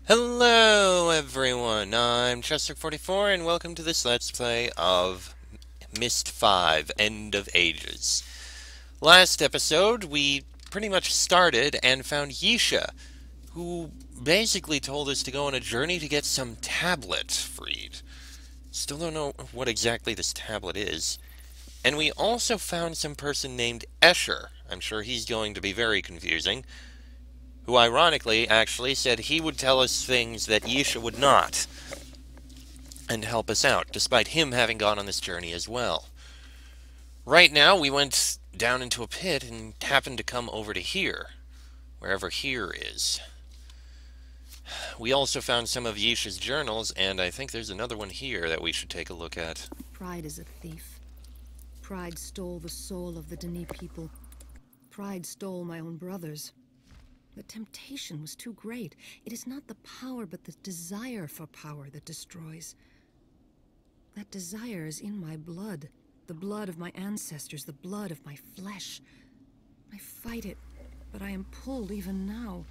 Hello everyone, I'm Chester44 and welcome to this Let's Play of Myst 5, End of Ages. Last episode, we pretty much started and found Yisha, who basically told us to go on a journey to get some tablet freed. Still don't know what exactly this tablet is. And we also found some person named Escher. I'm sure he's going to be very confusing. Who ironically actually said he would tell us things that Yisha would not, and help us out, despite him having gone on this journey as well. Right now, we went down into a pit and happened to come over to here, wherever here is. We also found some of Yisha's journals, and I think there's another one here that we should take a look at. Pride is a thief. Pride stole the soul of the Denis people. Pride stole my own brothers. The temptation was too great. It is not the power, but the desire for power that destroys. That desire is in my blood. The blood of my ancestors, the blood of my flesh. I fight it, but I am pulled even now.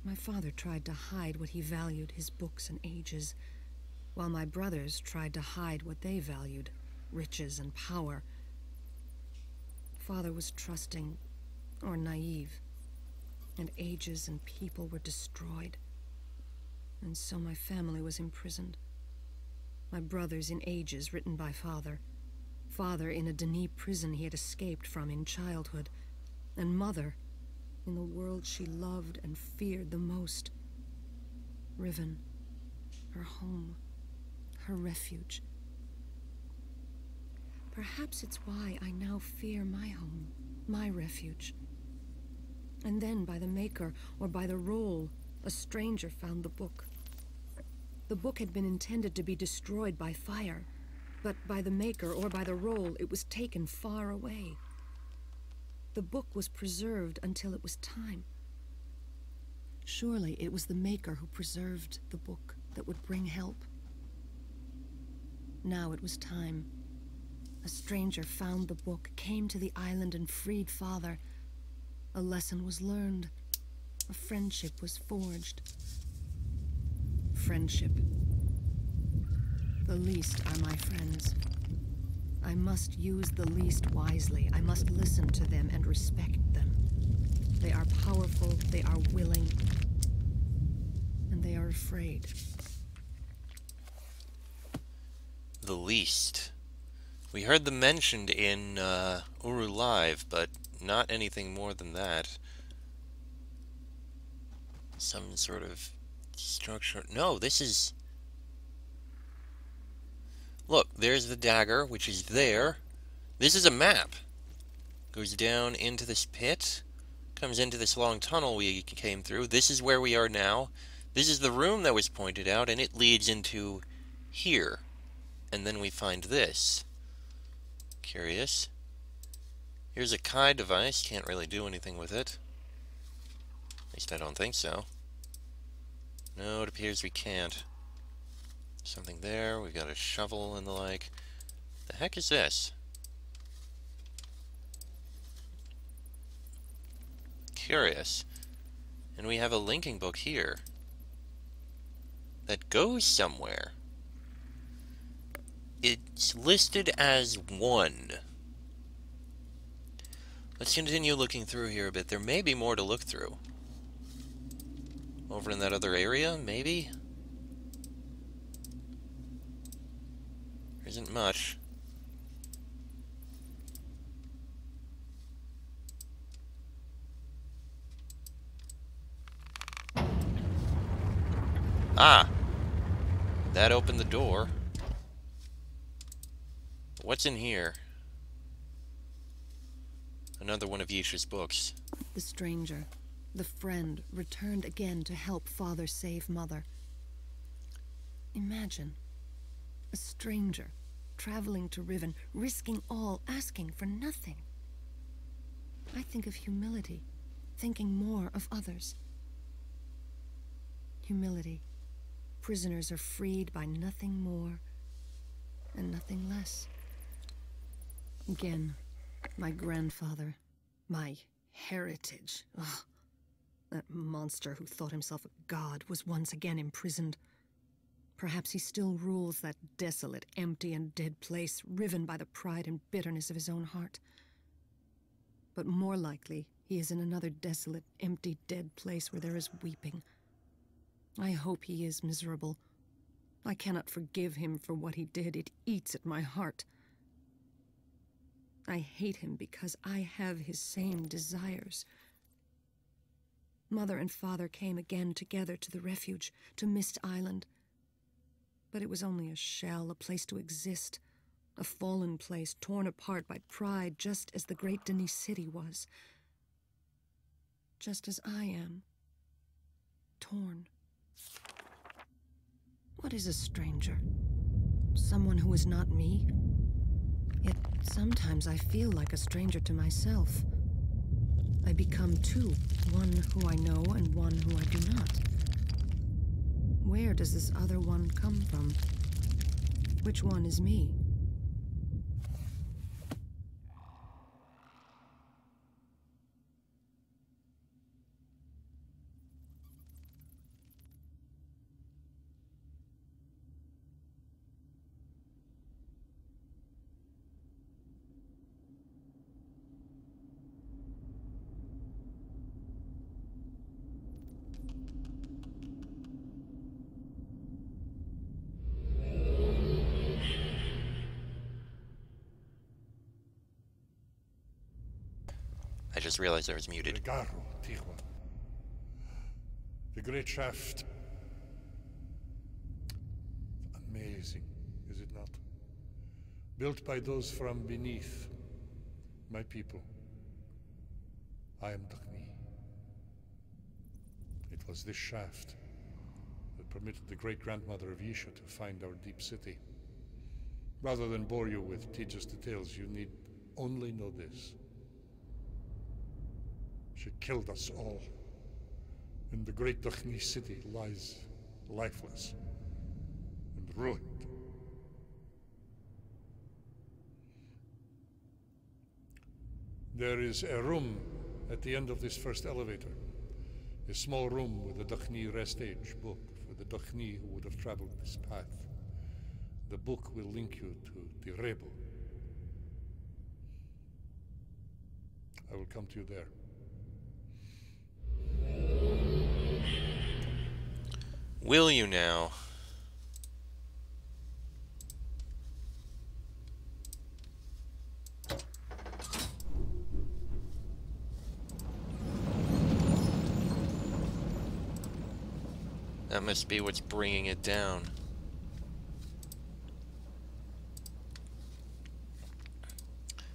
My father tried to hide what he valued, his books and ages, while my brothers tried to hide what they valued, riches and power. Father was trusting, or naive, and ages and people were destroyed. And so my family was imprisoned. My brothers in ages written by father. Father in a Denis prison he had escaped from in childhood. And mother in the world she loved and feared the most. Riven, her home, her refuge. Perhaps it's why I now fear my home, my refuge. And then by the maker, or by the roll, a stranger found the book. The book had been intended to be destroyed by fire, but by the maker, or by the roll, it was taken far away. The book was preserved until it was time. Surely it was the maker who preserved the book that would bring help. Now it was time. A stranger found the book, came to the island and freed father. A lesson was learned. A friendship was forged. Friendship. The least are my friends. I must use the least wisely. I must listen to them and respect them. They are powerful, they are willing, and they are afraid. The least. We heard them mentioned in Uru Live, but not anything more than that. Some sort of structure. No, this is... Look, there's the dagger, which is there. This is a map. Goes down into this pit. Comes into this long tunnel we came through. This is where we are now. This is the room that was pointed out, and it leads into here. And then we find this. Curious. Here's a Kai device. Can't really do anything with it. At least I don't think so. No, it appears we can't. Something there. We've got a shovel and the like. The heck is this? Curious. And we have a linking book here that goes somewhere. It's listed as 1. Let's continue looking through here a bit. There may be more to look through. Over in that other area, maybe? There isn't much. Ah! That opened the door. What's in here? Another one of Yisha's books. The stranger, the friend, returned again to help father save mother. Imagine, a stranger, traveling to Riven, risking all, asking for nothing. I think of humility, thinking more of others. Humility. Prisoners are freed by nothing more and nothing less. Again, my grandfather, my heritage. Ugh. That monster who thought himself a god was once again imprisoned. Perhaps he still rules that desolate, empty, and dead place, riven by the pride and bitterness of his own heart. But more likely, he is in another desolate, empty, dead place where there is weeping. I hope he is miserable. I cannot forgive him for what he did. It eats at my heart. I hate him because I have his same desires. Mother and father came again together to the refuge, to Myst Island. But it was only a shell, a place to exist. A fallen place, torn apart by pride, just as the great Denis city was. Just as I am. Torn. What is a stranger? Someone who is not me? Yet sometimes I feel like a stranger to myself. I become two, one who I know and one who I do not. Where does this other one come from? Which one is me? I just realized I was muted. The great shaft. Amazing, is it not? Built by those from beneath, my people. I am Dagny. It was this shaft that permitted the great-grandmother of Yisha to find our deep city. Rather than bore you with tedious details, you need only know this. She killed us all, and the great Dagny city lies lifeless and ruined. There is a room at the end of this first elevator, a small room with a Dagny rest age book for the Dagny who would have traveled this path. The book will link you to Direbo. I will come to you there. Will you now? That must be what's bringing it down.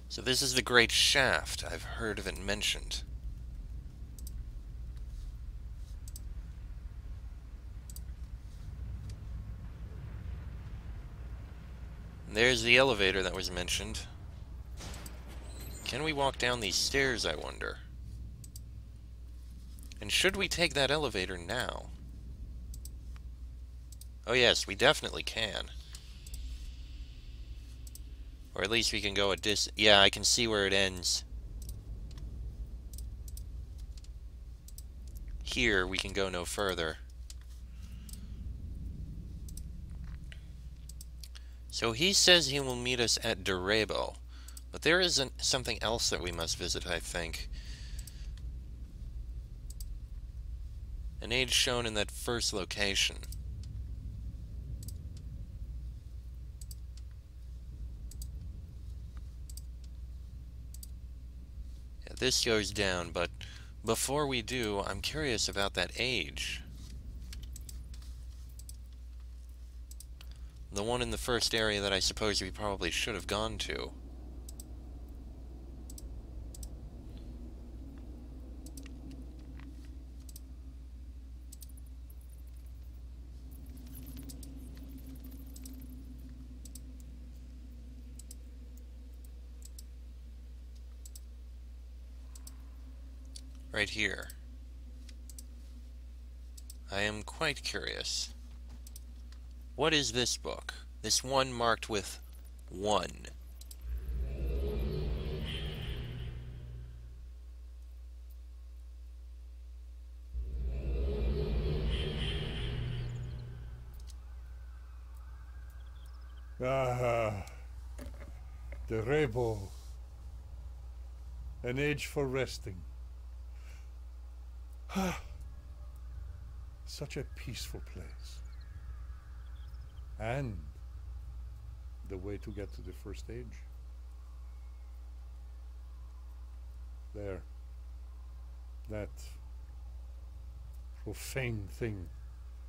So this is the Great Shaft. I've heard of it mentioned. There's the elevator that was mentioned. Can we walk down these stairs, I wonder? And should we take that elevator now? Oh yes, we definitely can. Or at least we can go yeah, I can see where it ends. Here, we can go no further. So he says he will meet us at Direbo, but there isn't something else that we must visit, I think. An age shown in that first location. Yeah, this goes down, but before we do, I'm curious about that age. The one in the first area that I suppose we probably should have gone to. Right here. I am quite curious. What is this book? This one marked with 1. Ah, the Rebo. An age for resting. Such a peaceful place. And the way to get to the first age. There. That profane thing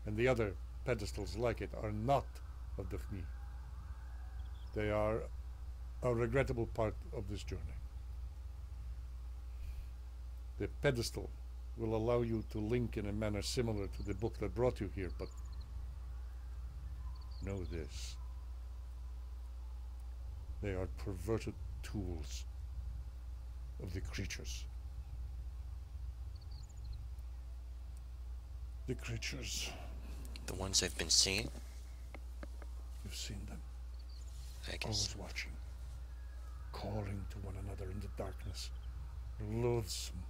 and the other pedestals like it are not of Daphne. They are a regrettable part of this journey. The pedestal will allow you to link in a manner similar to the book that brought you here, but know this. They are perverted tools of the creatures. The creatures. The ones I've been seeing? You've seen them. I guess. Always watching. Calling to one another in the darkness. Loathsome.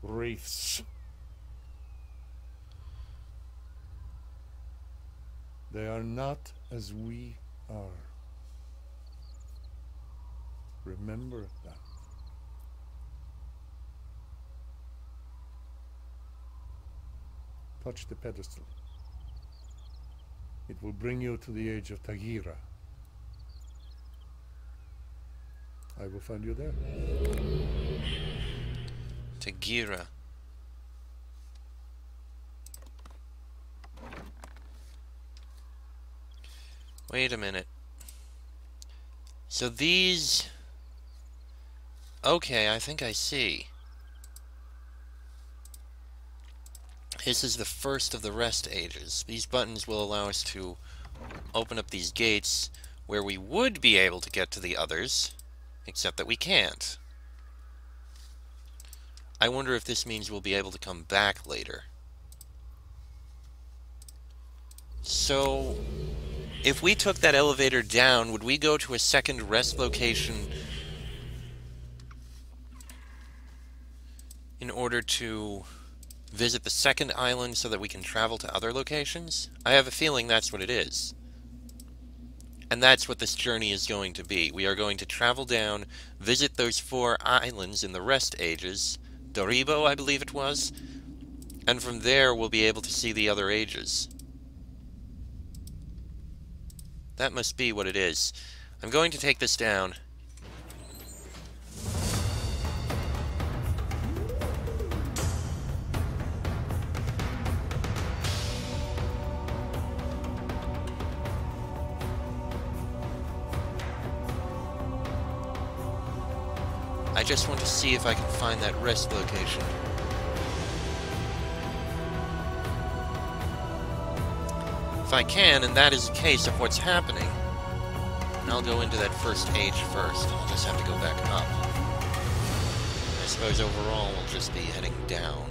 Wraiths. They are not as we are. Remember that. Touch the pedestal. It will bring you to the age of Tagira. I will find you there. Tagira. Wait a minute. So these... Okay, I think I see. This is the first of the rest ages. These buttons will allow us to open up these gates where we would be able to get to the others, except that we can't. I wonder if this means we'll be able to come back later. So, if we took that elevator down, would we go to a second rest location in order to visit the second island so that we can travel to other locations? I have a feeling that's what it is. And that's what this journey is going to be. We are going to travel down, visit those 4 islands in the rest ages, Doribo, I believe it was, and from there we'll be able to see the other ages. That must be what it is. I'm going to take this down. I just want to see if I can find that rest location. If I can, and that is the case of what's happening, I'll go into that first age first. I'll just have to go back up. I suppose overall we'll just be heading down.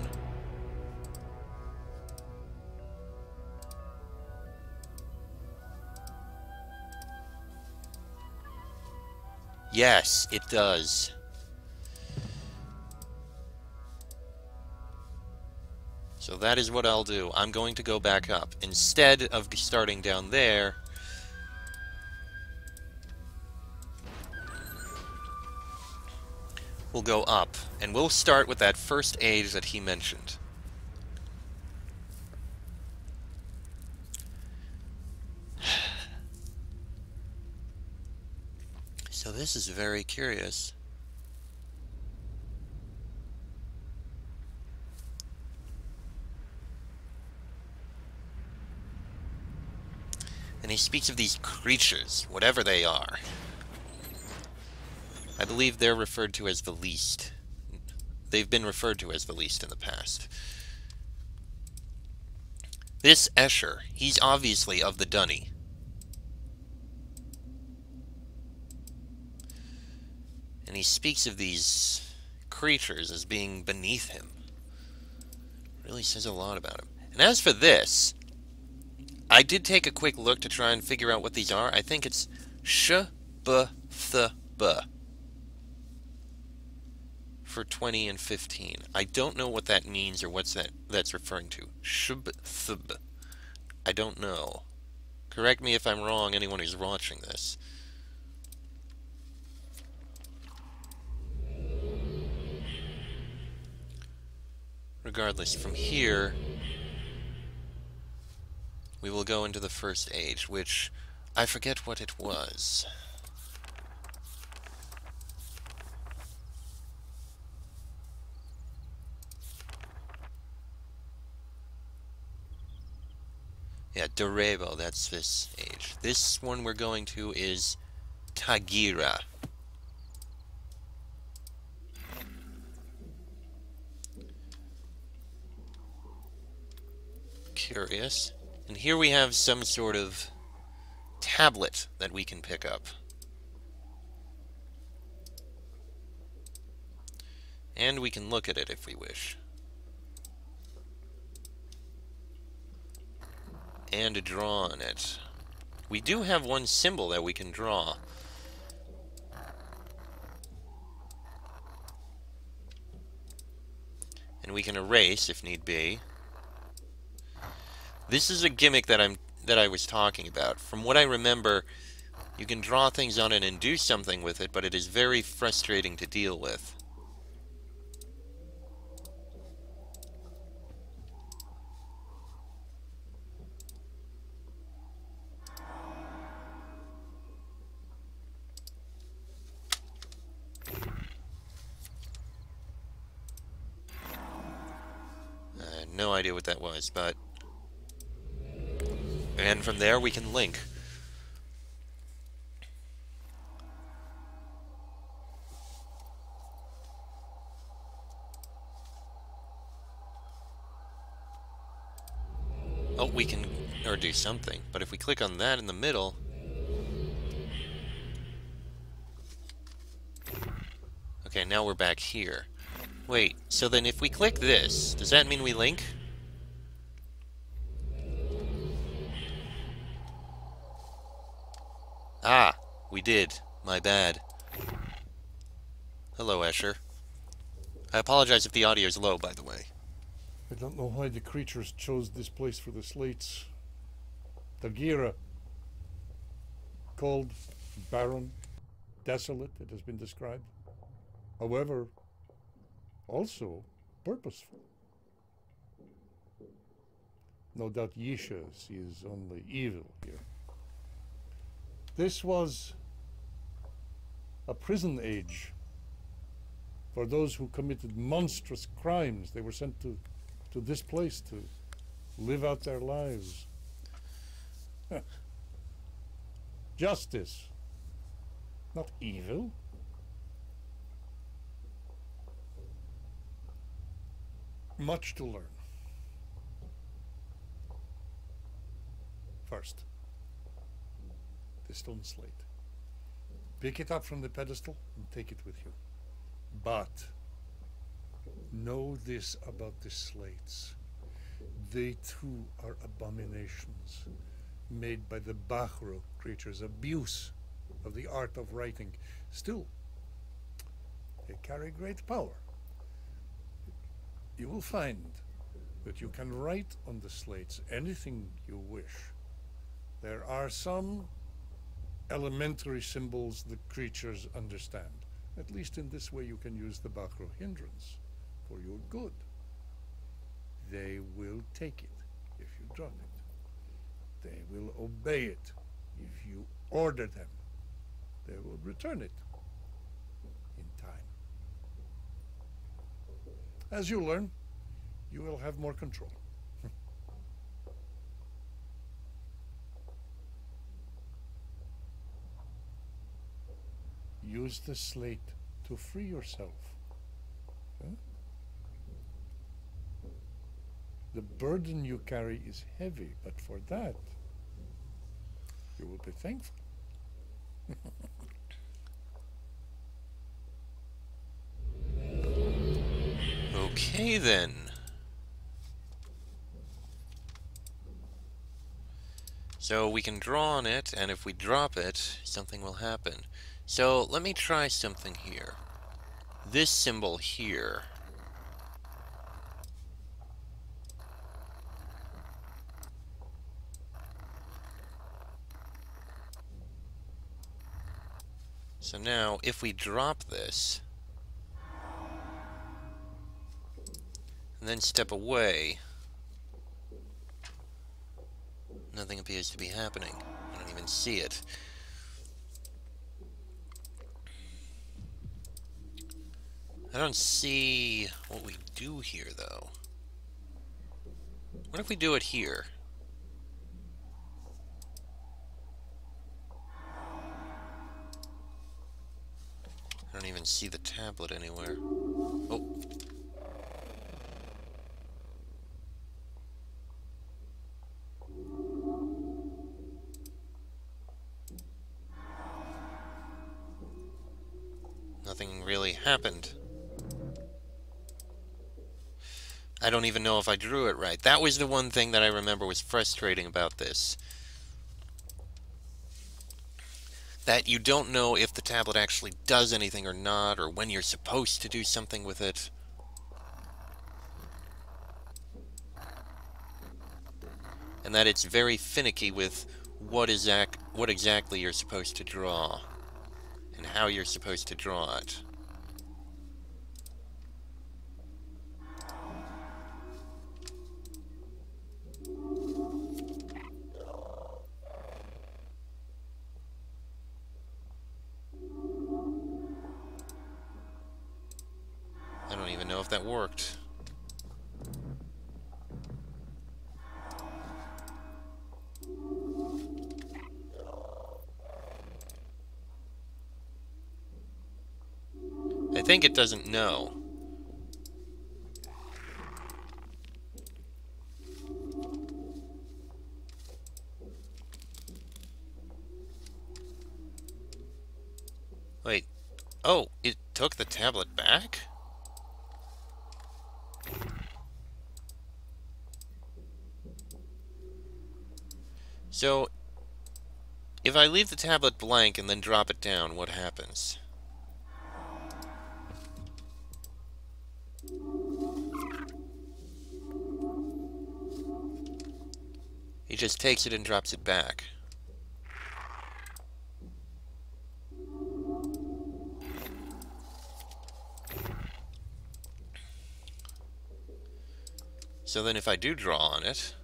Yes, it does. So that is what I'll do. I'm going to go back up. Instead of starting down there, we'll go up. And we'll start with that first age that he mentioned. So this is very curious. And he speaks of these creatures, whatever they are. I believe they're referred to as the least. They've been referred to as the least in the past. This Escher, he's obviously of the Dunny. And he speaks of these creatures as being beneath him. Really says a lot about him. And as for this, I did take a quick look to try and figure out what these are. I think it's sh-b-th-b for 20 and 15. I don't know what that means or what's that's referring to. Sh-b-th-b. I don't know. Correct me if I'm wrong, anyone who's watching this. Regardless, from here, we will go into the first age, which I forget what it was. Yeah, Dorebo, that's this age. This one we're going to is Tagira. Curious. And here we have some sort of tablet that we can pick up. And we can look at it if we wish. And draw on it. We do have one symbol that we can draw. And we can erase if need be. This is a gimmick that I was talking about. From what I remember, you can draw things on it and do something with it, but it is very frustrating to deal with. No idea what that was, but... And from there we can link. Oh, we can... or do something. But if we click on that in the middle... Okay, now we're back here. Wait, so then if we click this, does that mean we link? Ah, we did. My bad. Hello, Escher. I apologize if the audio is low, by the way. I don't know why the creatures chose this place for the slates. Tagira, cold, barren, desolate, it has been described. However, also purposeful. No doubt Yisha sees only evil here. This was a prison age for those who committed monstrous crimes. They were sent to this place to live out their lives. Justice, not evil. Much to learn. First, the stone slate. Pick it up from the pedestal and take it with you. But know this about the slates. They too are abominations made by the Bahro creatures, abuse of the art of writing. Still, they carry great power. You will find that you can write on the slates anything you wish. There are some elementary symbols the creatures understand. At least in this way you can use the Bahro hindrance for your good. They will take it if you drop it. They will obey it if you order them. They will return it in time. As you learn, you will have more control. Use the slate to free yourself. Huh? The burden you carry is heavy, but for that, you will be thankful. Okay, then. So we can draw on it, and if we drop it, something will happen. So let me try something here. This symbol here. So now, if we drop this, and then step away, nothing appears to be happening. I don't even see it. I don't see what we do here, though. What if we do it here? I don't even see the tablet anywhere. Oh. Nothing really happened. I don't even know if I drew it right. That was the one thing that I remember was frustrating about this. That you don't know if the tablet actually does anything or not, or when you're supposed to do something with it. And that it's very finicky with what exactly you're supposed to draw, and how you're supposed to draw it. I don't even know if that worked. I think it doesn't know. Wait. Oh, it took the tablet back? So, if I leave the tablet blank and then drop it down, what happens? He just takes it and drops it back. So then if I do draw on it,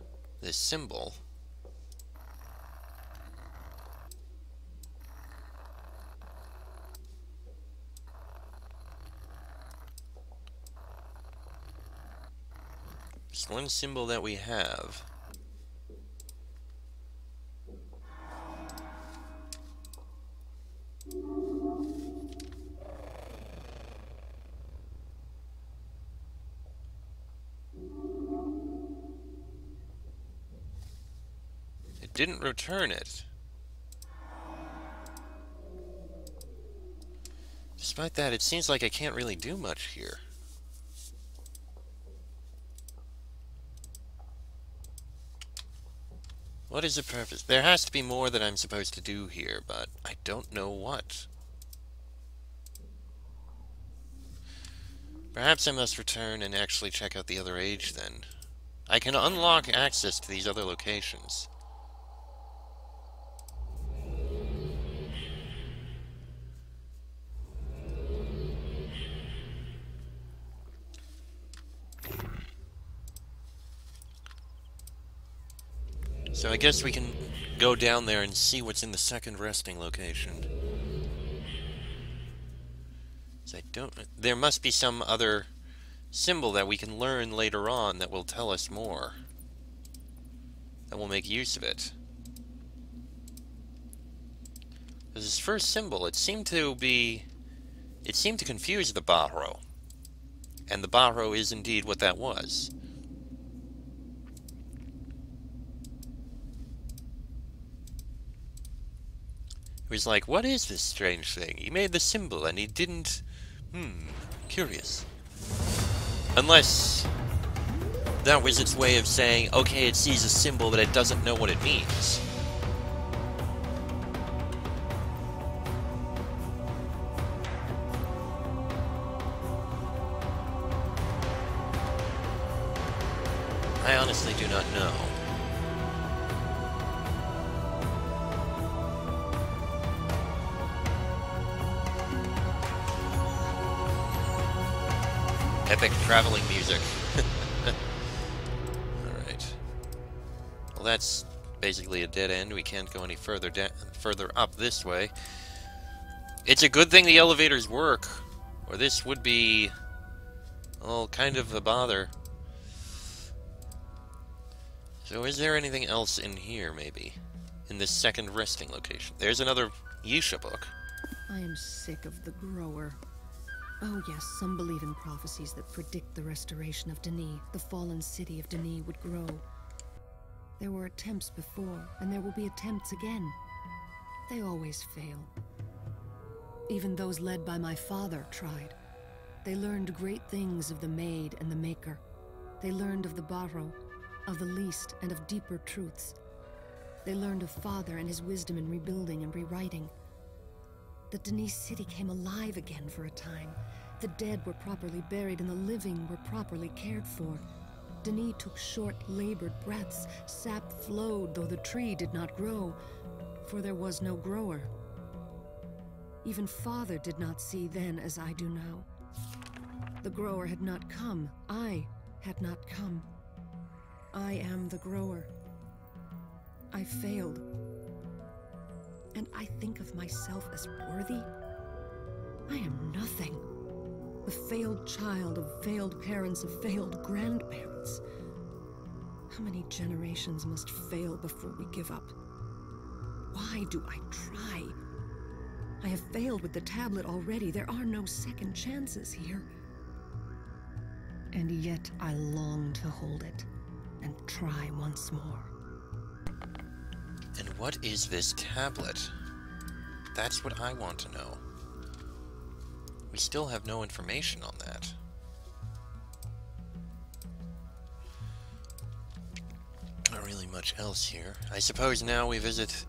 this symbol, just one symbol that we have, it didn't return it. Despite that, it seems like I can't really do much here. What is the purpose? There has to be more that I'm supposed to do here, but I don't know what. Perhaps I must return and actually check out the other age then. I can unlock access to these other locations. So I guess we can go down there and see what's in the second resting location. So there must be some other symbol that we can learn later on that will tell us more. That will make use of it. This first symbol, it seemed to confuse the Barrow. And the Barrow is indeed what that was. He was like, what is this strange thing? He made the symbol and he didn't... curious. Unless that was its way of saying, okay, it sees a symbol but it doesn't know what it means. I honestly do not know. Epic traveling music. Alright. Well, that's basically a dead end. We can't go any further up this way. It's a good thing the elevators work, or this would be, well, kind of a bother. So is there anything else in here, maybe? In this second resting location? There's another Yisha book. I am sick of the grower. Oh yes, some believe in prophecies that predict the restoration of Denis. The fallen city of Denis would grow. There were attempts before, and there will be attempts again. They always fail. Even those led by my father tried. They learned great things of the Maid and the Maker. They learned of the Barrow, of the least, and of deeper truths. They learned of Father and his wisdom in rebuilding and rewriting. The Denis city came alive again for a time. The dead were properly buried and the living were properly cared for. Denis took short, labored breaths. Sap flowed, though the tree did not grow, for there was no grower. Even Father did not see then as I do now. The grower had not come. I had not come. I am the grower. I failed. And I think of myself as worthy. I am nothing. The failed child of failed parents, of failed grandparents. How many generations must fail before we give up? Why do I try? I have failed with the tablet already. There are no second chances here. And yet I long to hold it and try once more. And what is this tablet? That's what I want to know. We still have no information on that. Not really much else here. I suppose now we visit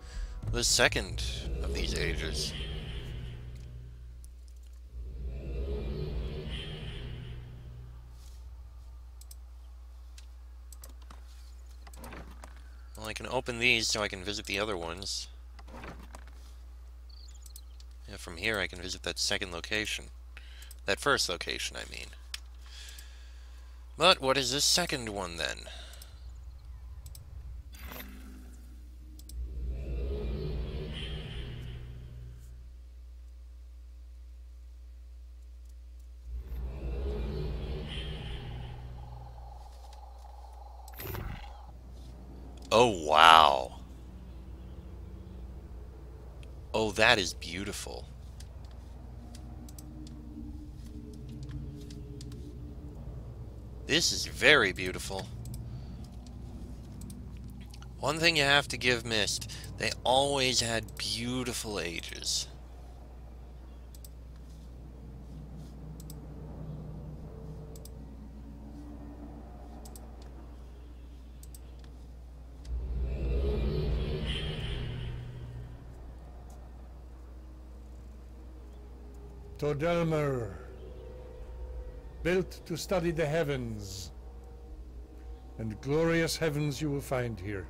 the second of these ages. Well, I can open these so I can visit the other ones. Yeah, from here I can visit that second location. That first location, I mean. But what is this second one, then? Oh, wow. Oh, that is beautiful. This is very beautiful. One thing you have to give Myst, they always had beautiful ages. Todelmer, built to study the heavens, and glorious heavens you will find here.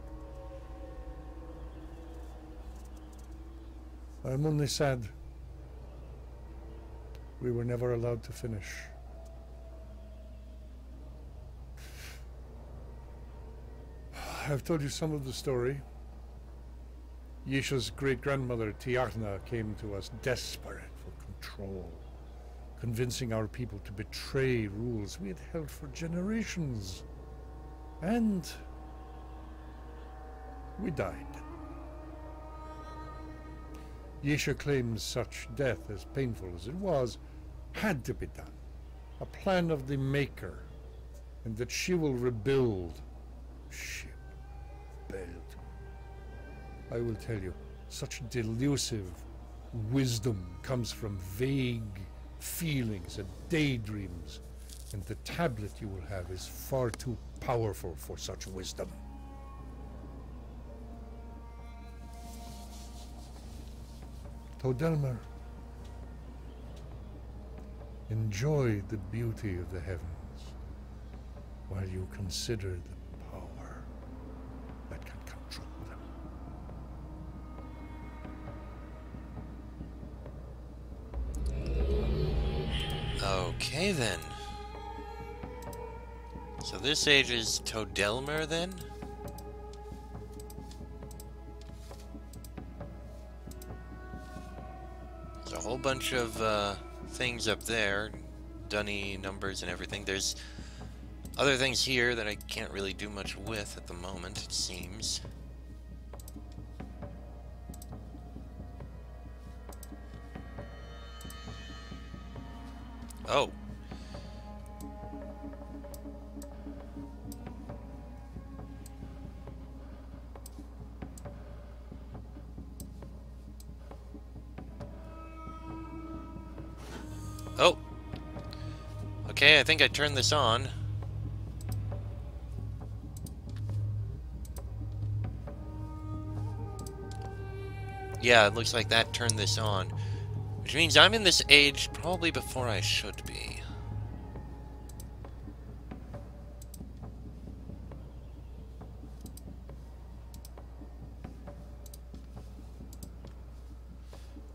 I'm only sad we were never allowed to finish. I've told you some of the story. Yisha's great-grandmother, Tiarna, came to us desperate for control, convincing our people to betray rules we had held for generations. And we died. Yisha claims such death, as painful as it was, had to be done. A plan of the Maker, and that she will rebuild. She will build. I will tell you, such delusive wisdom comes from vague feelings and daydreams, and the tablet you will have is far too powerful for such wisdom. Todelmer, enjoy the beauty of the heavens while you consider the power that can control them. Okay, then. So this age is Todelmer, then? There's a whole bunch of things up there. Dunny numbers and everything. There's other things here that I can't really do much with at the moment, it seems. Oh. Oh. Okay, I think I turned this on. Yeah, it looks like that turned this on. Which means I'm in this age probably before I should be.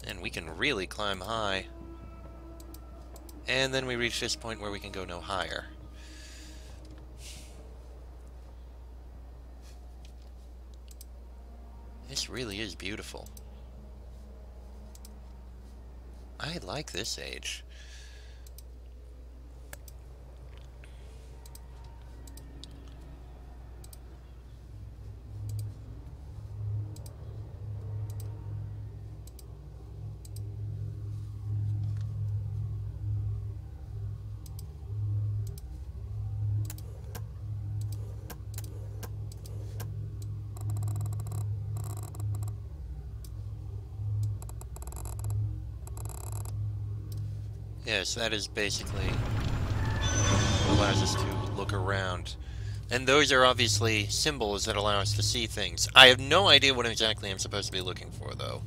And we can really climb high. And then we reach this point where we can go no higher. This really is beautiful. I like this age. Yes, that is basically what allows us to look around. And those are obviously symbols that allow us to see things. I have no idea what exactly I'm supposed to be looking for, though.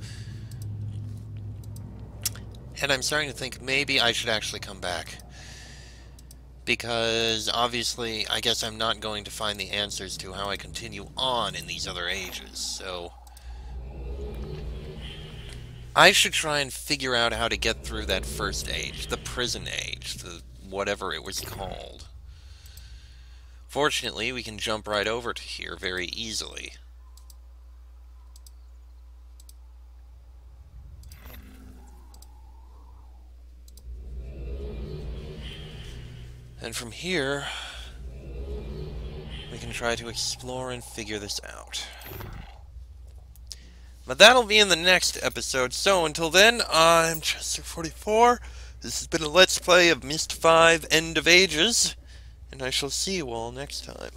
And I'm starting to think maybe I should actually come back. Because, obviously, I guess I'm not going to find the answers to how I continue on in these other ages, so I should try and figure out how to get through that first age, the prison age, the whatever it was called. Fortunately, we can jump right over to here very easily. And from here, we can try to explore and figure this out. But that'll be in the next episode, so until then, I'm Chester44. This has been a Let's Play of Myst 5 End of Ages, and I shall see you all next time.